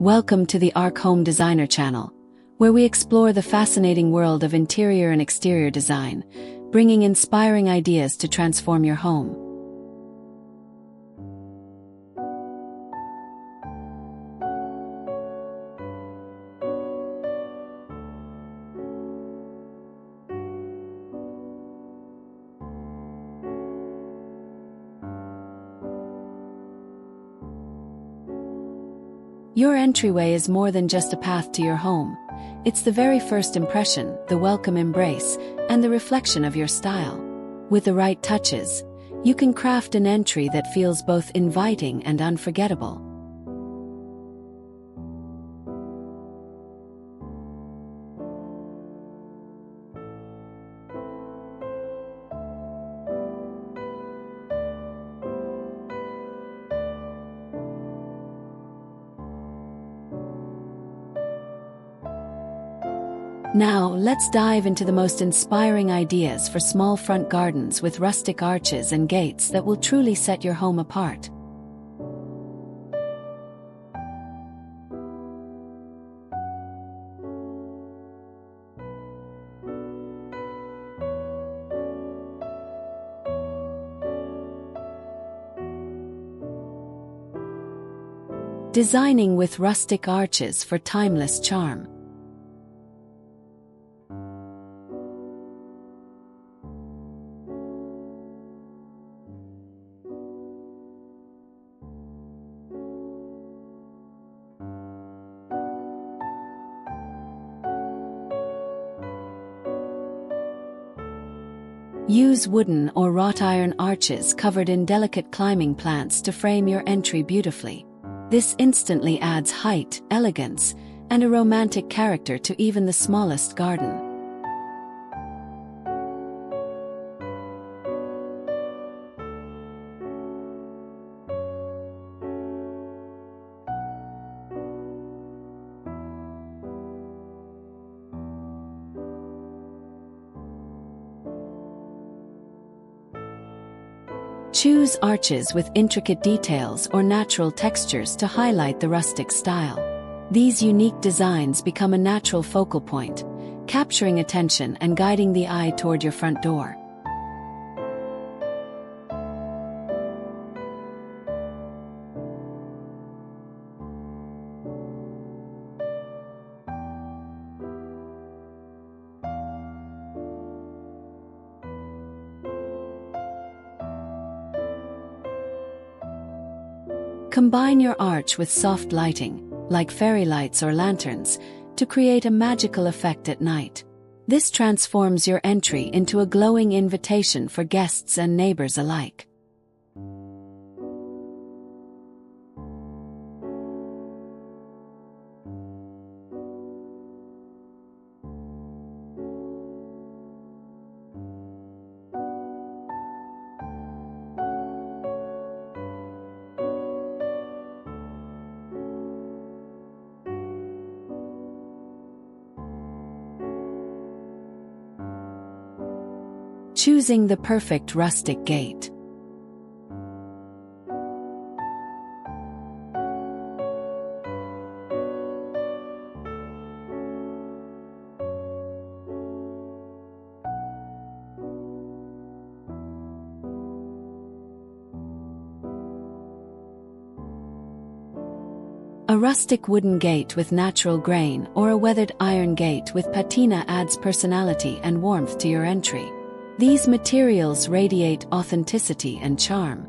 Welcome to the Arc Home Designer channel, where we explore the fascinating world of interior and exterior design, bringing inspiring ideas to transform your home. Your entryway is more than just a path to your home. It's the very first impression, the welcome embrace, and the reflection of your style. With the right touches, you can craft an entry that feels both inviting and unforgettable. Now, let's dive into the most inspiring ideas for small front gardens with rustic arches and gates that will truly set your home apart. Designing with rustic arches for timeless charm. Use wooden or wrought-iron arches covered in delicate climbing plants to frame your entry beautifully. This instantly adds height, elegance, and a romantic character to even the smallest garden. Choose arches with intricate details or natural textures to highlight the rustic style. These unique designs become a natural focal point, capturing attention and guiding the eye toward your front door. Combine your arch with soft lighting, like fairy lights or lanterns, to create a magical effect at night. This transforms your entry into a glowing invitation for guests and neighbors alike. Choosing the perfect rustic gate. A rustic wooden gate with natural grain or a weathered iron gate with patina adds personality and warmth to your entry. These materials radiate authenticity and charm.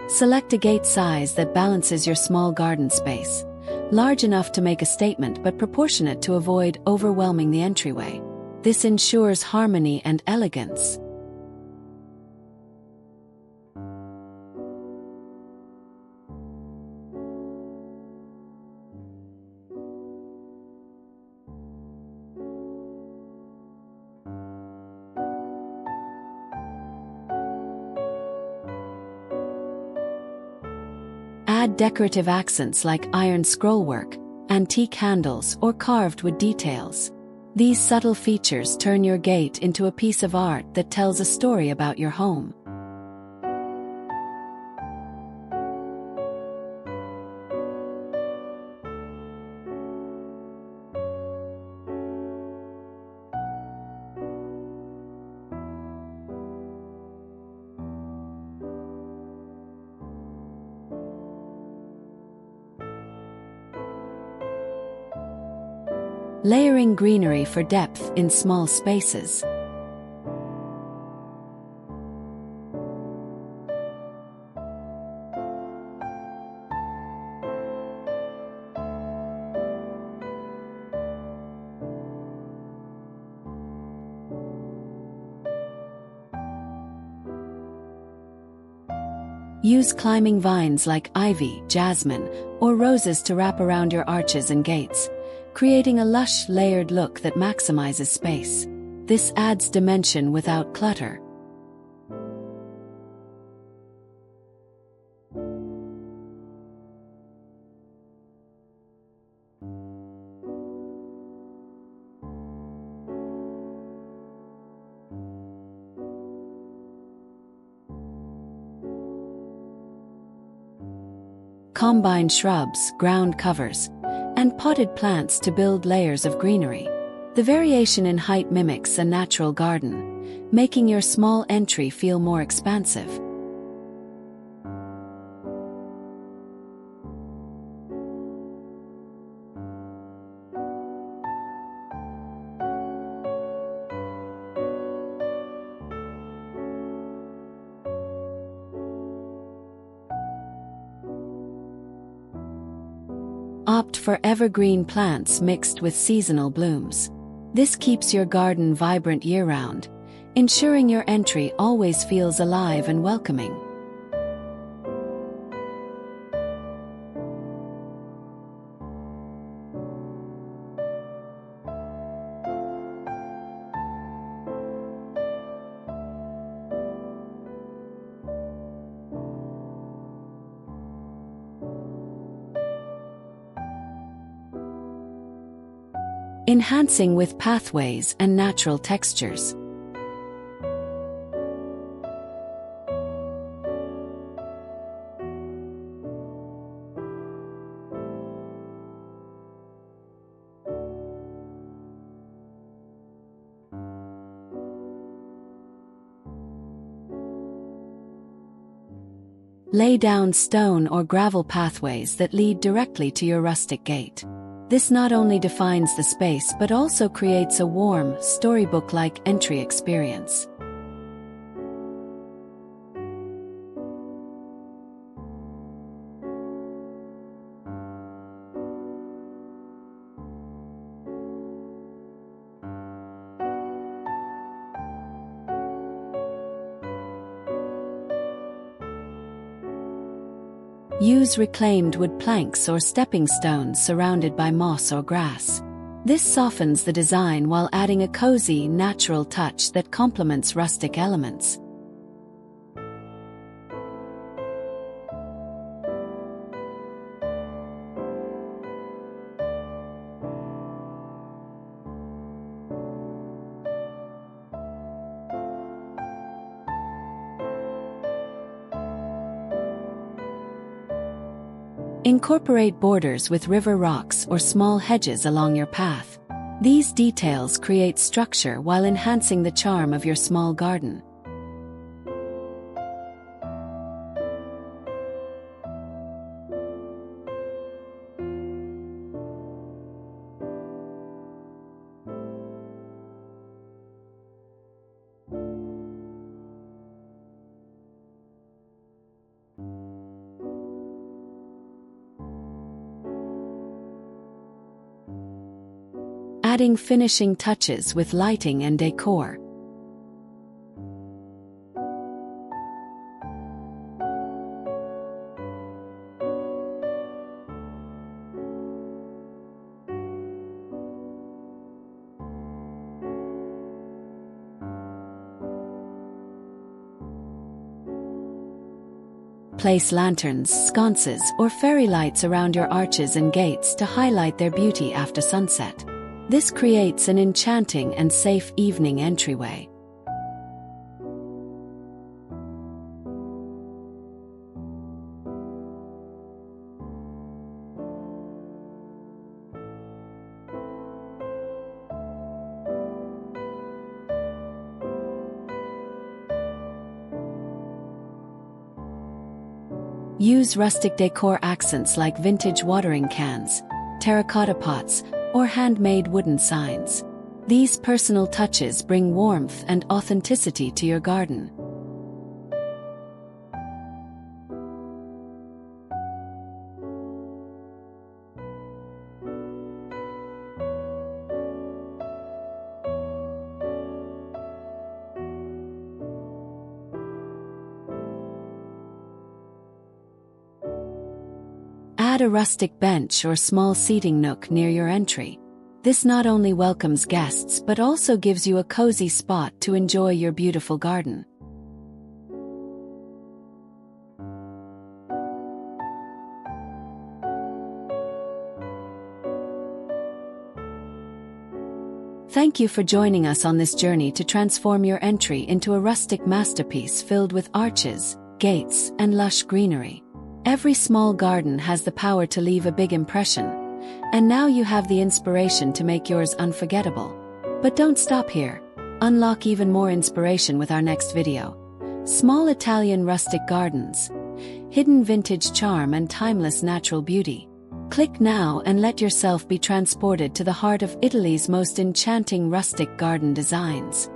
Select a gate size that balances your small garden space. Large enough to make a statement but proportionate to avoid overwhelming the entryway. This ensures harmony and elegance. Add decorative accents like iron scrollwork, antique handles, or carved wood details. These subtle features turn your gate into a piece of art that tells a story about your home. Layering greenery for depth in small spaces. Use climbing vines like ivy, jasmine, or roses to wrap around your arches and gates, creating a lush, layered look that maximizes space. This adds dimension without clutter. Combine shrubs, ground covers, and potted plants to build layers of greenery. The variation in height mimics a natural garden, making your small entry feel more expansive. Opt for evergreen plants mixed with seasonal blooms. This keeps your garden vibrant year-round, ensuring your entry always feels alive and welcoming. Enhancing with pathways and natural textures. Lay down stone or gravel pathways that lead directly to your rustic gate. This not only defines the space but also creates a warm, storybook-like entry experience. Use reclaimed wood planks or stepping stones surrounded by moss or grass. This softens the design while adding a cozy, natural touch that complements rustic elements. Incorporate borders with river rocks or small hedges along your path. These details create structure while enhancing the charm of your small garden. Adding finishing touches with lighting and décor. Place lanterns, sconces, or fairy lights around your arches and gates to highlight their beauty after sunset. This creates an enchanting and safe evening entryway. Use rustic decor accents like vintage watering cans, terracotta pots, or handmade wooden signs. These personal touches bring warmth and authenticity to your garden. Add a rustic bench or small seating nook near your entry. This not only welcomes guests but also gives you a cozy spot to enjoy your beautiful garden. Thank you for joining us on this journey to transform your entry into a rustic masterpiece filled with arches, gates, and lush greenery. Every small garden has the power to leave a big impression, and now you have the inspiration to make yours unforgettable. But don't stop here. Unlock even more inspiration with our next video. Small Italian rustic gardens, hidden vintage charm and timeless natural beauty. Click now and let yourself be transported to the heart of Italy's most enchanting rustic garden designs.